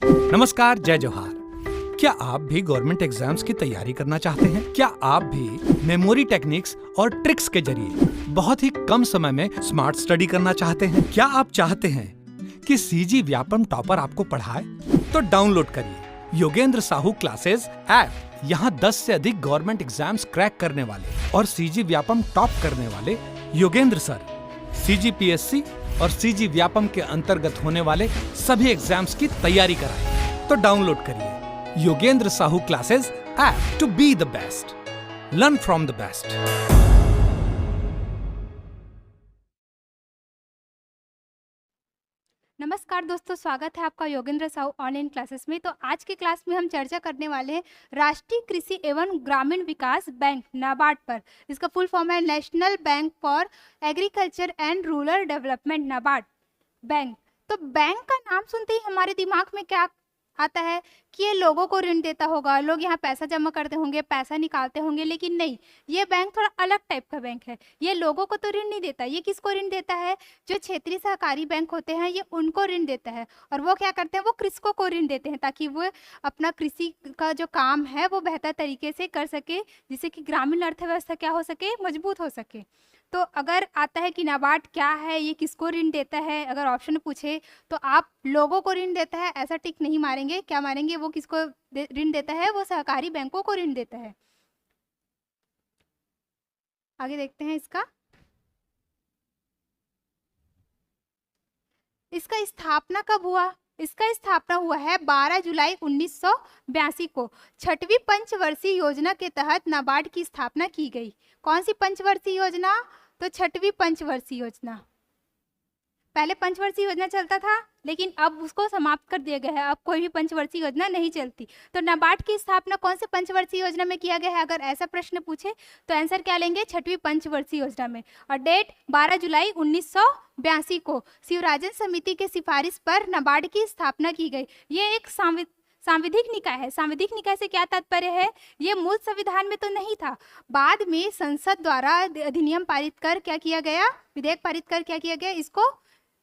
नमस्कार, जय जोहार। क्या आप भी गवर्नमेंट एग्जाम्स की तैयारी करना चाहते हैं? क्या आप भी मेमोरी टेक्निक्स और ट्रिक्स के जरिए बहुत ही कम समय में स्मार्ट स्टडी करना चाहते हैं? क्या आप चाहते हैं कि सीजी व्यापम टॉपर आपको पढ़ाए? तो डाउनलोड करिए योगेंद्र साहू क्लासेस ऐप। यहाँ 10 से अधिक गवर्नमेंट एग्जाम्स क्रैक करने वाले और सीजी व्यापम टॉप करने वाले योगेंद्र सर सीजीपीएससी और सीजी व्यापम के अंतर्गत होने वाले सभी एग्जाम्स की तैयारी कराएं। तो डाउनलोड करिए Yogendra Sahu classes app to be the best, learn from the best. नमस्कार दोस्तों, स्वागत है आपका योगेंद्र साहू ऑनलाइन क्लासेस में। तो आज की क्लास में हम चर्चा करने वाले हैं राष्ट्रीय कृषि एवं ग्रामीण विकास बैंक नाबार्ड पर। इसका फुल फॉर्म है national bank for agriculture and rural development, NABARD bank. तो बैंक का नाम सुनते ही हमारे दिमाग में क्या आता है कि ये लोगों को ऋण देता होगा, लोग यहाँ पैसा जमा करते होंगे, पैसा निकालते होंगे। लेकिन नहीं, ये बैंक थोड़ा अलग टाइप का बैंक है। ये लोगों को तो ऋण नहीं देता। ये किसको ऋण देता है? जो क्षेत्रीय सहकारी बैंक होते हैं, ये उनको ऋण देता है। और वो क्या करते हैं? वो कृषकों को ऋण देते हैं ताकि वो अपना कृषि का जो काम है वो बेहतर तरीके से कर सके, जिससे कि ग्रामीण अर्थव्यवस्था क्या हो सके, मजबूत हो सके। तो अगर आता है कि नाबार्ड क्या है, ये किसको ऋण देता है, अगर ऑप्शन पूछे तो आप लोगों को ऋण देता है ऐसा टिक नहीं मारेंगे। क्या मारेंगे? वो किसको ऋण देता है? वो सहकारी बैंकों को ऋण देता है। आगे देखते हैं इसका स्थापना कब हुआ? इसका स्थापना हुआ है 12 जुलाई 1982 को। 6वीं पंचवर्षीय योजना के तहत नाबार्ड की स्थापना की गई। कौन सी पंचवर्षीय योजना? तो 6वीं पंचवर्षीय योजना। पहले पंचवर्षीय योजना चलता था, लेकिन अब उसको समाप्त कर दिया गया है। अब कोई भी पंचवर्षीय योजना नहीं चलती। तो नाबार्ड की स्थापना कौन से पंचवर्षीय योजना में किया गया है? अगर ऐसा प्रश्न पूछे तो आंसर क्या लेंगे? 6वीं पंचवर्षीय योजना में। और डेट 12 जुलाई 1982 को शिवराजन समिति के सिफारिश पर नाबार्ड की स्थापना की गई। ये एक सांविधिक निकाय है। सांविधिक निकाय से क्या तात्पर्य है? ये मूल संविधान में तो नहीं था, बाद में संसद द्वारा अधिनियम पारित कर क्या किया गया? विधेयक पारित कर क्या किया गया? इसको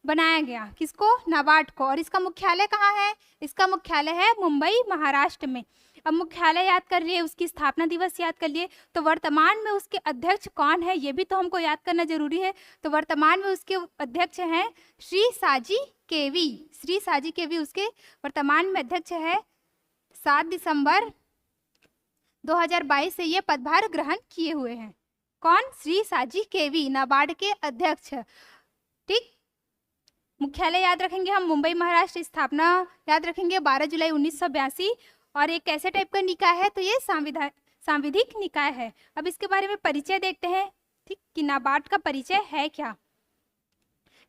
बनाया गया। किसको? नाबार्ड को। और इसका मुख्यालय कहाँ है? इसका मुख्यालय है मुंबई, महाराष्ट्र में। अब मुख्यालय याद कर लिए, उसकी स्थापना दिवस याद कर लिए, तो वर्तमान में उसके अध्यक्ष कौन है ये भी तो हमको याद करना जरूरी है। तो वर्तमान में उसके अध्यक्ष हैं श्री साजी केवी। श्री साजी केवी उसके वर्तमान में अध्यक्ष है। 7 दिसंबर 2022 से ये पदभार ग्रहण किए हुए हैं। कौन? श्री साजी केवी, नाबार्ड के अध्यक्ष। ठीक, मुख्यालय याद रखेंगे हम मुंबई, महाराष्ट्र। स्थापना याद रखेंगे 12 जुलाई 1982। और एक कैसे टाइप का निकाय है? तो ये सांविधिक निकाय है। अब इसके बारे में परिचय देखते हैं, ठीक, कि नाबार्ड का परिचय है क्या।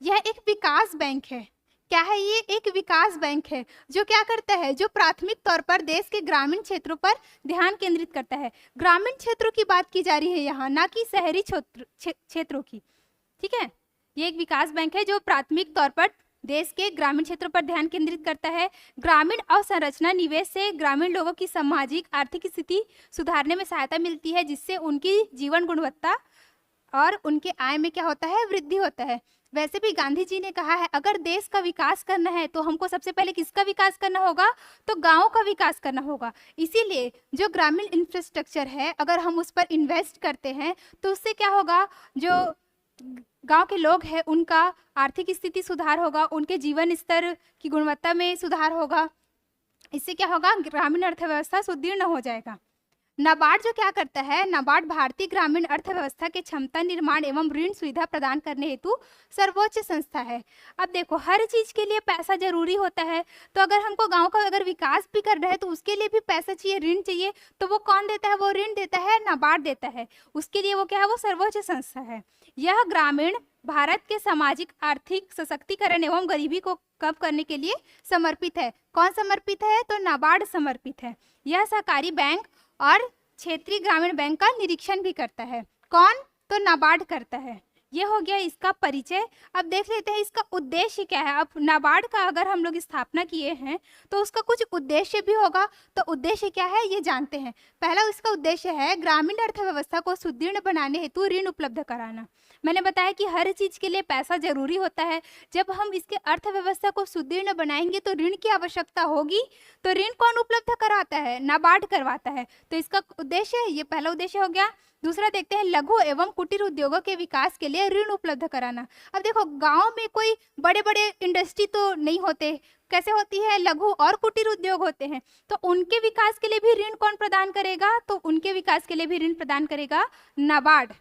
यह एक विकास बैंक है। क्या है ये? एक विकास बैंक है जो क्या करता है? जो प्राथमिक तौर पर देश के ग्रामीण क्षेत्रों पर ध्यान केंद्रित करता है। ग्रामीण क्षेत्रों की बात की जा रही है यहाँ, ना कि शहरी क्षेत्रों की। ठीक है, ये एक विकास बैंक है जो प्राथमिक तौर पर देश के ग्रामीण क्षेत्रों पर ध्यान केंद्रित करता है। ग्रामीण अवसंरचना निवेश से ग्रामीण लोगों की सामाजिक आर्थिक स्थिति सुधारने में सहायता मिलती है, जिससे उनकी जीवन गुणवत्ता और उनके आय में क्या होता है? वृद्धि होता है। वैसे भी गांधी जी ने कहा है, अगर देश का विकास करना है तो हमको सबसे पहले किसका विकास करना होगा? तो गाँव का विकास करना होगा। इसीलिए जो ग्रामीण इंफ्रास्ट्रक्चर है, अगर हम उस पर इन्वेस्ट करते हैं तो उससे क्या होगा? जो गांव के लोग हैं उनका आर्थिक स्थिति सुधार होगा, उनके जीवन स्तर की गुणवत्ता में सुधार होगा। इससे क्या होगा? ग्रामीण अर्थव्यवस्था सुदृढ़ हो जाएगा। नाबार्ड जो क्या करता है? नाबार्ड भारतीय ग्रामीण अर्थव्यवस्था के क्षमता निर्माण एवं ऋण सुविधा प्रदान करने हेतु सर्वोच्च संस्था है। अब देखो, हर चीज के लिए पैसा जरूरी होता है। तो अगर हमको गांव का अगर विकास भी करना है तो उसके लिए भी पैसा चाहिए, ऋण चाहिए। तो वो कौन देता है? वो ऋण देता है नाबार्ड देता है। उसके लिए वो क्या है? वो सर्वोच्च संस्था है। यह ग्रामीण भारत के सामाजिक आर्थिक सशक्तिकरण एवं गरीबी को कम करने के लिए समर्पित है। कौन समर्पित है? तो नाबार्ड समर्पित है। यह सहकारी बैंक और क्षेत्रीय ग्रामीण बैंक का निरीक्षण भी करता है। कौन? तो नाबार्ड करता है। ये हो गया इसका परिचय। अब देख लेते हैं इसका उद्देश्य क्या है। अब नाबार्ड का अगर हम लोग स्थापना किए हैं तो उसका कुछ उद्देश्य भी होगा। तो उद्देश्य क्या है ये जानते हैं। पहला इसका उद्देश्य है ग्रामीण अर्थव्यवस्था को सुदृढ़ बनाने हेतु ऋण उपलब्ध कराना। मैंने बताया कि हर चीज के लिए पैसा जरूरी होता है। जब हम इसके अर्थव्यवस्था को सुदृढ़ बनाएंगे तो ऋण की आवश्यकता होगी। तो ऋण कौन उपलब्ध कराता है? नाबार्ड करवाता है। तो इसका उद्देश्य, ये पहला उद्देश्य हो गया। दूसरा देखते हैं, लघु एवं कुटीर उद्योगों के विकास के लिए ऋण उपलब्ध कराना। अब देखो, गांव में कोई बड़े बड़े इंडस्ट्री तो नहीं होते, कैसे होती है? लघु और कुटीर उद्योग होते हैं। तो उनके विकास के लिए भी ऋण कौन प्रदान करेगा? तो उनके विकास के लिए भी ऋण प्रदान करेगा नाबार्ड।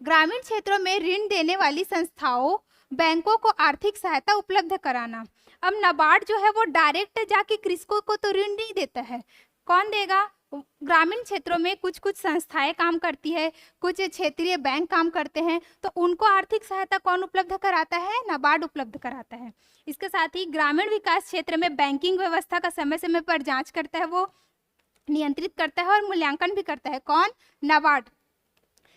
ग्रामीण क्षेत्रों में ऋण देने वाली संस्थाओं, बैंकों को आर्थिक सहायता उपलब्ध कराना। अब नाबार्ड जो है वो डायरेक्ट जाके कृषकों को तो ऋण नहीं देता है। कौन देगा? ग्रामीण क्षेत्रों में कुछ कुछ संस्थाएं काम करती है, कुछ क्षेत्रीय बैंक काम करते हैं, तो उनको आर्थिक सहायता कौन उपलब्ध कराता है? नाबार्ड उपलब्ध कराता है। इसके साथ ही ग्रामीण विकास क्षेत्र में बैंकिंग व्यवस्था का समय समय पर जांच करता है, वो नियंत्रित करता है और मूल्यांकन भी करता है। कौन? नाबार्ड।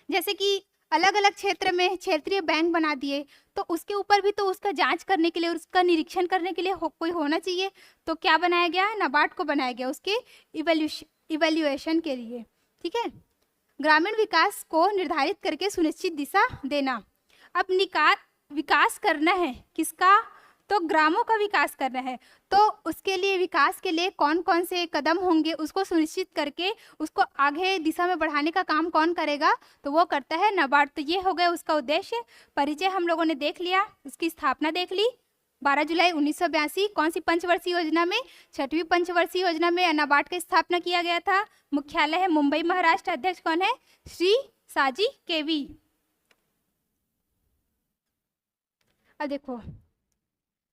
जैसे कि अलग अलग क्षेत्र में क्षेत्रीय बैंक बना दिए, तो उसके ऊपर भी तो उसका जांच करने के लिए और उसका निरीक्षण करने के लिए कोई होना चाहिए। तो क्या बनाया गया? नाबार्ड को बनाया गया उसके इवैल्यूएशन के लिए। ठीक है। ग्रामीण विकास को निर्धारित करके सुनिश्चित दिशा देना। अब विकास करना है किसका? तो ग्रामों का विकास करना है। तो उसके लिए, विकास के लिए कौन कौन से कदम होंगे उसको सुनिश्चित करके उसको आगे दिशा में बढ़ाने का काम कौन करेगा? तो वो करता है नाबार्ड। तो ये हो गया उसका उद्देश्य। परिचय हम लोगों ने देख लिया, उसकी स्थापना देख ली। 12 जुलाई 1982 कौन सी पंचवर्षीय योजना में? 6वीं पंचवर्षीय योजना में नाबार्ड की स्थापना किया गया था। मुख्यालय है मुंबई, महाराष्ट्र। अध्यक्ष कौन है? श्री साजी केवी। अब देखो,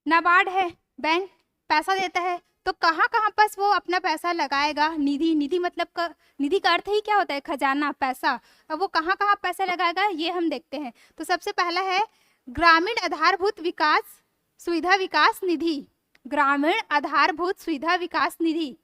नाबार्ड है, बैंक पैसा देता है, तो कहाँ कहाँ पर वो अपना पैसा लगाएगा? निधि मतलब निधि का अर्थ ही क्या होता है? खजाना, पैसा। अब वो कहाँ कहाँ पैसा लगाएगा ये हम देखते हैं। तो सबसे पहला है ग्रामीण आधारभूत विकास सुविधा विकास निधि। ग्रामीण आधारभूत सुविधा विकास निधि।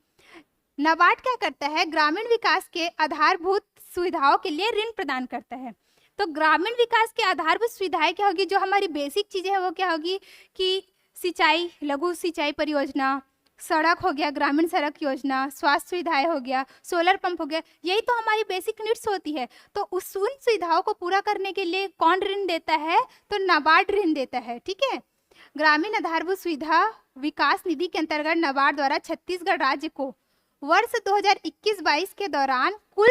नाबार्ड क्या करता है? ग्रामीण विकास के आधारभूत सुविधाओं के लिए ऋण प्रदान करता है। तो ग्रामीण विकास के आधारभूत सुविधाएं क्या होगी? जो हमारी बेसिक चीजें हैं वो क्या होगी? कि सिंचाई, लघु सिंचाई परियोजना, सड़क हो गया, ग्रामीण सड़क योजना, स्वास्थ्य सुविधाएं हो गया, सोलर पंप हो गया, यही तो हमारी बेसिक नीड्स होती है। तो उन सुविधाओं को पूरा करने के लिए कौन ऋण देता है? तो नाबार्ड ऋण देता है। ठीक है। ग्रामीण आधारभूत सुविधा विकास निधि के अंतर्गत नाबार्ड द्वारा छत्तीसगढ़ राज्य को वर्ष 2021-22 के दौरान कुल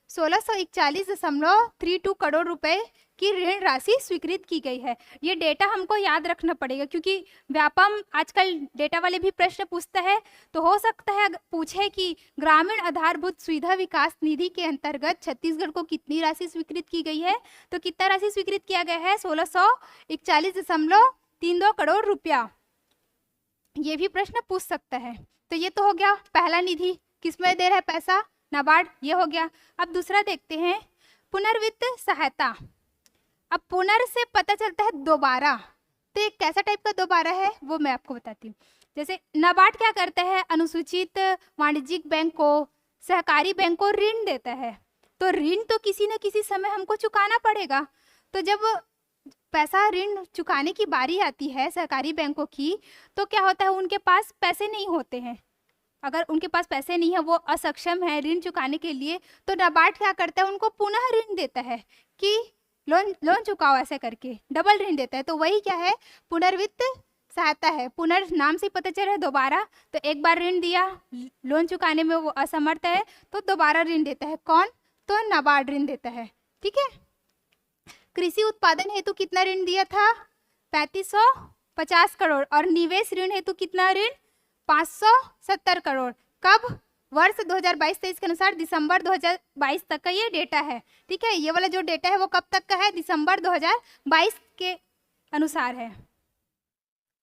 1641.32 करोड़ रुपए की ऋण राशि स्वीकृत की गई है। ये डेटा हमको याद रखना पड़ेगा, क्योंकि व्यापम आजकल डेटा वाले भी प्रश्न पूछता है। तो हो सकता है पूछे कि ग्रामीण आधारभूत सुविधा विकास निधि के अंतर्गत छत्तीसगढ़ को कितनी राशि स्वीकृत की गई है? तो कितना राशि स्वीकृत किया गया है? 1641.32 करोड़ रुपया। ये भी प्रश्न पूछ सकता है। तो ये तो हो गया पहला निधि, किसमें दे रहा है पैसा? नाबार्ड। ये हो गया। अब दूसरा देखते हैं, पुनर्वित्त सहायता। अब पुनर् से पता चलता है दोबारा, तो एक कैसा टाइप का दोबारा है वो मैं आपको बताती हूँ। जैसे नाबार्ड क्या करता है? अनुसूचित वाणिज्यिक बैंक को, सहकारी बैंक को ऋण देता है। तो ऋण तो किसी न किसी समय हमको चुकाना पड़ेगा। तो जब पैसा ऋण चुकाने की बारी आती है सहकारी बैंकों की, तो क्या होता है? उनके पास पैसे नहीं होते हैं। अगर उनके पास पैसे नहीं है, वो असक्षम है ऋण चुकाने के लिए, तो नाबार्ड क्या करता है? उनको पुनः ऋण देता है कि लोन चुकाओ, ऐसे करके डबल ऋण देता है। तो वही क्या है? पुनर्वित्त सहायता है। पुनर् नाम से पता चल रहा है दोबारा। तो एक बार ऋण दिया, लोन चुकाने में वो असमर्थ है, तो दोबारा ऋण देता है। कौन? तो नाबार्ड ऋण देता है। ठीक है। कृषि उत्पादन हेतु कितना ऋण दिया था? 3550 करोड़। और निवेश ऋण हेतु कितना ऋण? 570 करोड़। कब? वर्ष 2022-23 के अनुसार दिसंबर 2022 तक का ये डेटा है। ठीक है। ये वाला जो डेटा है वो कब तक का है? दिसंबर 2022 के अनुसार है।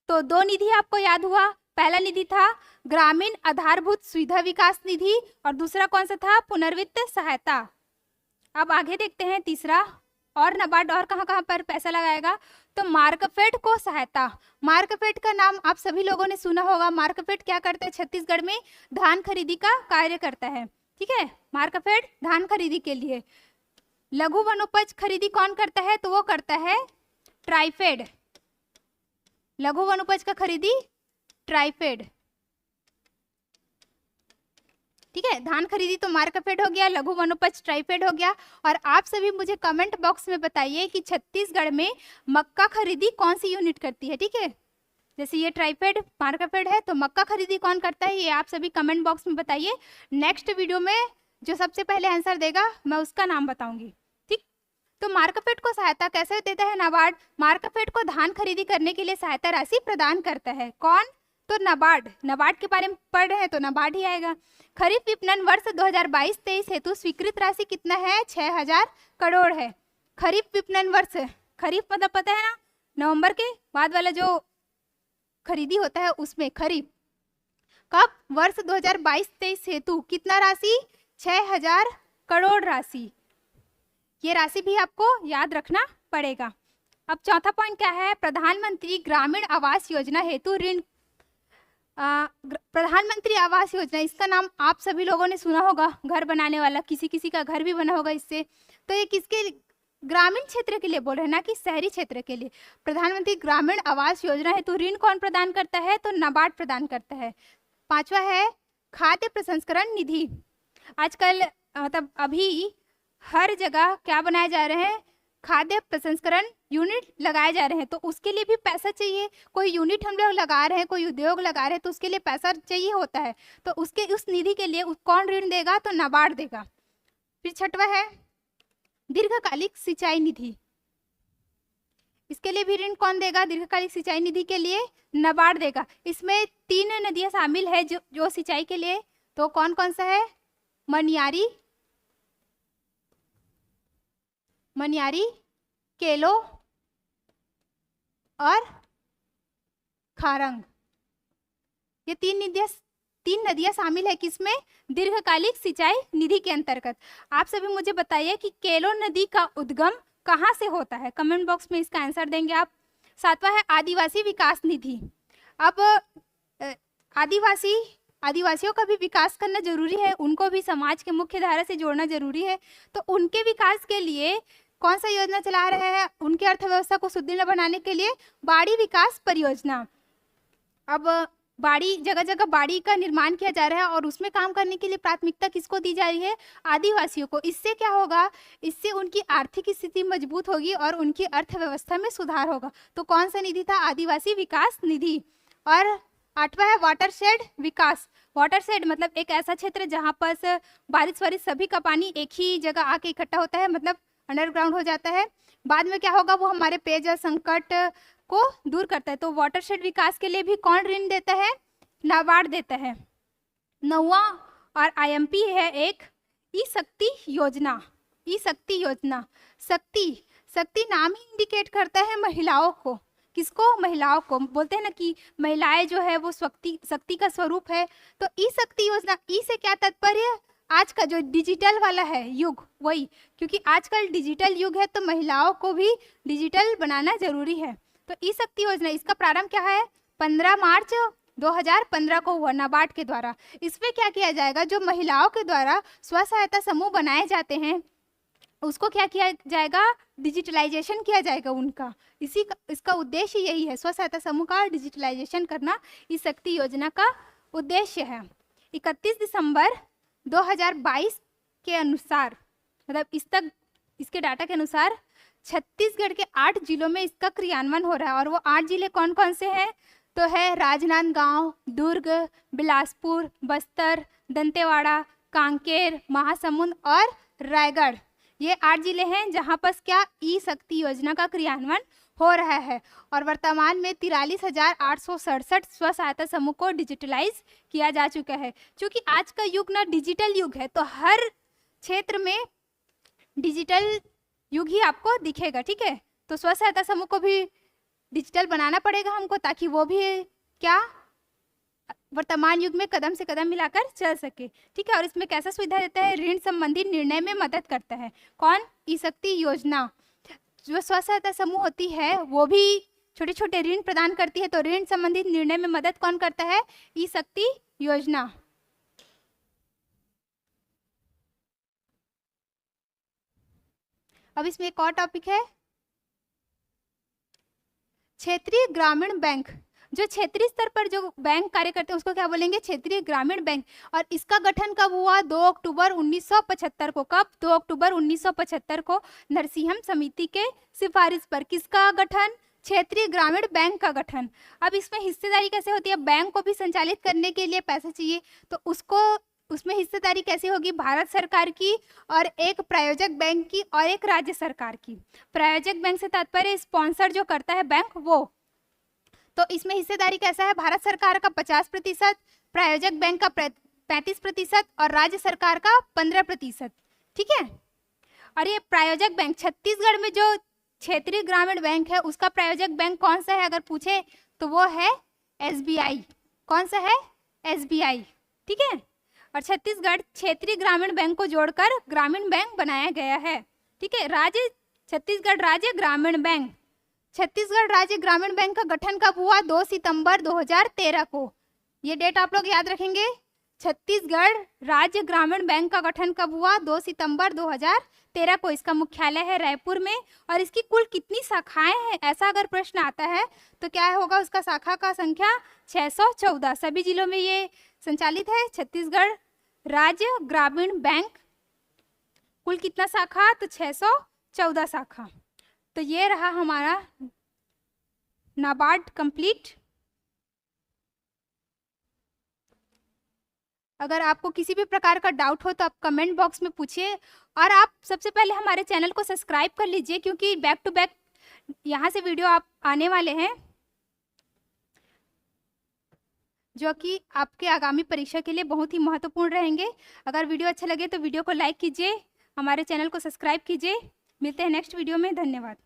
तो दो निधि आपको याद हुआ। पहला निधि था ग्रामीण आधारभूत सुविधा विकास निधि और दूसरा कौन सा था? पुनर्वित्त सहायता। अब आगे देखते हैं तीसरा। और नाबार्ड और कहाँ कहाँ पर पैसा लगाएगा? तो मार्कफेड को सहायता। मार्कफेड का नाम आप सभी लोगों ने सुना होगा। मार्कफेड क्या करता है? छत्तीसगढ़ में धान खरीदी का कार्य करता है। ठीक है। मार्कफेड धान खरीदी के लिए। लघु वनोपज खरीदी कौन करता है? तो वो करता है ट्राइफेड। लघु वनोपज का खरीदी ट्राइफेड। ठीक है, धान खरीदी तो मार्कफेड हो गया, लघु वनोपज ट्राइफेड हो गया। और आप सभी मुझे कमेंट बॉक्स में बताइए कि छत्तीसगढ़ में मक्का खरीदी कौन सी यूनिट करती है। ठीक है, जैसे ये ट्राइफेड मार्कफेड है तो मक्का खरीदी कौन करता है, ये आप सभी कमेंट बॉक्स में बताइए। नेक्स्ट वीडियो में जो सबसे पहले आंसर देगा मैं उसका नाम बताऊंगी। ठीक, तो मार्कफेड को सहायता कैसे देता है नाबार्ड? मार्कफेड को धान खरीदी करने के लिए सहायता राशि प्रदान करता है। कौन? तो नाबार्ड। नाबार्ड के बारे में पढ़ रहे हैं तो नाबार्ड ही आएगा। खरीफ विपणन वर्ष 2022-23 हेतु स्वीकृत राशि कितना है? 6000 करोड़ है। खरीफ विपणन वर्ष, खरीफ मतलब पता है ना, नवंबर के बाद वाला जो खरीदी होता है उसमें खरीफ। कब? वर्ष 2022-23 हेतु कितना राशि? 6000 करोड़ राशि। ये राशि भी आपको याद रखना पड़ेगा। अब चौथा पॉइंट क्या है? प्रधानमंत्री ग्रामीण आवास योजना हेतु ऋण। प्रधानमंत्री आवास योजना, इसका नाम आप सभी लोगों ने सुना होगा, घर बनाने वाला, किसी किसी का घर भी बना होगा इससे। तो ये किसके? ग्रामीण क्षेत्र के लिए बोल रहे हैं, ना कि शहरी क्षेत्र के लिए। प्रधानमंत्री ग्रामीण आवास योजना हेतु ऋण कौन प्रदान करता है? तो नाबार्ड प्रदान करता है। पांचवा है खाद्य प्रसंस्करण निधि। आजकल मतलब अभी हर जगह क्या बनाए जा रहे हैं? खाद्य प्रसंस्करण यूनिट लगाए जा रहे हैं, तो उसके लिए भी पैसा चाहिए। कोई यूनिट हम लोग लगा रहे हैं, कोई उद्योग लगा रहे हैं, तो उसके लिए पैसा चाहिए होता है। तो उसके उस निधि के लिए कौन ऋण देगा? तो नाबार्ड देगा। फिर छठवा है दीर्घकालिक सिंचाई निधि। इसके लिए भी ऋण कौन देगा? दीर्घकालिक सिंचाई निधि के लिए नाबार्ड देगा। इसमें 3 नदियां शामिल है जो सिंचाई के लिए, तो कौन कौन सा है? मनियारी, केलो और खारंग। ये 3 नदियां शामिल है किसमें? दीर्घकालिक सिंचाई निधि के अंतर्गत। आप सभी मुझे बताइए कि केलो नदी का उद्गम कहाँ से होता है? कमेंट बॉक्स में इसका आंसर देंगे आप। सातवां है आदिवासी विकास निधि। अब आदिवासियों का भी विकास करना जरूरी है, उनको भी समाज के मुख्य धारा से जोड़ना जरूरी है। तो उनके विकास के लिए कौन सा योजना चला रहे हैं? उनकी अर्थव्यवस्था को सुदृढ़ बनाने के लिए बाड़ी विकास परियोजना। अब बाड़ी, जगह जगह बाड़ी का निर्माण किया जा रहा है और उसमें काम करने के लिए प्राथमिकता किसको दी जा रही है? आदिवासियों को। इससे क्या होगा? इससे उनकी आर्थिक स्थिति मजबूत होगी और उनकी अर्थव्यवस्था में सुधार होगा। तो कौन सा निधि था? आदिवासी विकास निधि। और आठवां है वाटरशेड विकास। वाटरशेड मतलब एक ऐसा क्षेत्र जहाँ पर बारिश सभी का पानी एक ही जगह आके इकट्ठा होता है, मतलब अंडरग्राउंड हो जाता है। बाद में क्या होगा? वो हमारे पेयजल संकट को दूर करता है। तो वाटरशेड विकास के लिए भी कौन ऋण देता है? नाबार्ड देता है। 9वां और IMP है एक ई शक्ति योजना। ई शक्ति योजना, शक्ति नाम ही इंडिकेट करता है महिलाओं को। किसको? महिलाओं को। बोलते हैं ना कि महिलाएं जो है वो शक्ति का स्वरूप है। तो ई शक्ति योजना, ई से क्या तात्पर्य? आज का जो डिजिटल वाला है युग, वही, क्योंकि आजकल डिजिटल युग है तो महिलाओं को भी डिजिटल बनाना जरूरी है। तो ई शक्ति योजना, इसका प्रारंभ क्या है? 15 मार्च 2015 को हुआ नाबार्ड के द्वारा। इसमें क्या किया जाएगा? जो महिलाओं के द्वारा स्व सहायता समूह बनाए जाते हैं उसको क्या किया जाएगा? डिजिटलाइजेशन किया जाएगा उनका। इसका उद्देश्य यही है, स्व सहायता समूह का डिजिटलाइजेशन करना ई शक्ति योजना का उद्देश्य है। 31 दिसंबर 2022 के अनुसार, मतलब इसके डाटा के अनुसार छत्तीसगढ़ के 8 जिलों में इसका क्रियान्वयन हो रहा है। और वो 8 जिले कौन कौन से हैं? तो है राजनांदगांव, दुर्ग, बिलासपुर, बस्तर, दंतेवाड़ा, कांकेर, महासमुंद और रायगढ़। ये 8 जिले हैं जहां पर क्या ई शक्ति योजना का क्रियान्वयन हो रहा है। और वर्तमान में 43,867 स्व सहायता समूह को डिजिटलाइज किया जा चुका है। क्योंकि आज का युग ना डिजिटल युग है, तो हर क्षेत्र में डिजिटल युग ही आपको दिखेगा। ठीक है, तो स्व सहायता समूह को भी डिजिटल बनाना पड़ेगा हमको, ताकि वो भी क्या वर्तमान युग में कदम से कदम मिलाकर चल सके। ठीक है, और इसमें कैसा सुविधा देता है? ऋण संबंधी निर्णय में मदद करता है। कौन? ई शक्ति योजना। जो स्व सहायता समूह होती है वो भी छोटे छोटे ऋण प्रदान करती है, तो ऋण संबंधित निर्णय में मदद कौन करता है? ई शक्ति योजना। अब इसमें एक और टॉपिक है क्षेत्रीय ग्रामीण बैंक। जो क्षेत्रीय स्तर पर जो बैंक कार्य करते हैं उसको क्या बोलेंगे? क्षेत्रीय ग्रामीण बैंक। और इसका गठन कब हुआ? 2 अक्टूबर 1975 को। कब? 2 अक्टूबर 1975 को नरसिंहम समिति के सिफारिश पर। किसका गठन? क्षेत्रीय ग्रामीण बैंक का गठन। अब इसमें हिस्सेदारी कैसे होती है? बैंक को भी संचालित करने के लिए पैसा चाहिए, तो उसमें हिस्सेदारी कैसे होगी? भारत सरकार की और एक प्रायोजक बैंक की और एक राज्य सरकार की। प्रायोजक बैंक से तात्पर्य स्पॉन्सर जो करता है बैंक वो। तो इसमें हिस्सेदारी कैसा है? भारत सरकार का 50%, प्रायोजक बैंक का 35% और राज्य सरकार का 15%। ठीक है। और ये प्रायोजक बैंक छत्तीसगढ़ में जो क्षेत्रीय ग्रामीण बैंक है उसका प्रायोजक बैंक कौन सा है अगर पूछे तो वो है SBI। कौन सा है? SBI। ठीक है। और छत्तीसगढ़ क्षेत्रीय ग्रामीण बैंक को जोड़कर ग्रामीण बैंक बनाया गया है। ठीक है। छत्तीसगढ़ राज्य ग्रामीण बैंक। छत्तीसगढ़ राज्य ग्रामीण बैंक का गठन कब हुआ? 2 सितंबर 2013 को। ये डेट आप लोग याद रखेंगे। छत्तीसगढ़ राज्य ग्रामीण बैंक का गठन कब हुआ? 2 सितंबर 2013 को। इसका मुख्यालय है रायपुर में। और इसकी कुल कितनी शाखाएं हैं ऐसा अगर प्रश्न आता है तो क्या होगा? उसका शाखा का संख्या 614। सभी जिलों में ये संचालित है। छत्तीसगढ़ राज्य ग्रामीण बैंक कुल कितना शाखा? तो 614 शाखा। तो ये रहा हमारा नाबार्ड कंप्लीट। अगर आपको किसी भी प्रकार का डाउट हो तो आप कमेंट बॉक्स में पूछिए। और आप सबसे पहले हमारे चैनल को सब्सक्राइब कर लीजिए क्योंकि बैक टू बैक यहाँ से वीडियो आप आने वाले हैं जो कि आपके आगामी परीक्षा के लिए बहुत ही महत्वपूर्ण रहेंगे। अगर वीडियो अच्छा लगे तो वीडियो को लाइक कीजिए, हमारे चैनल को सब्सक्राइब कीजिए। मिलते हैं नेक्स्ट वीडियो में। धन्यवाद।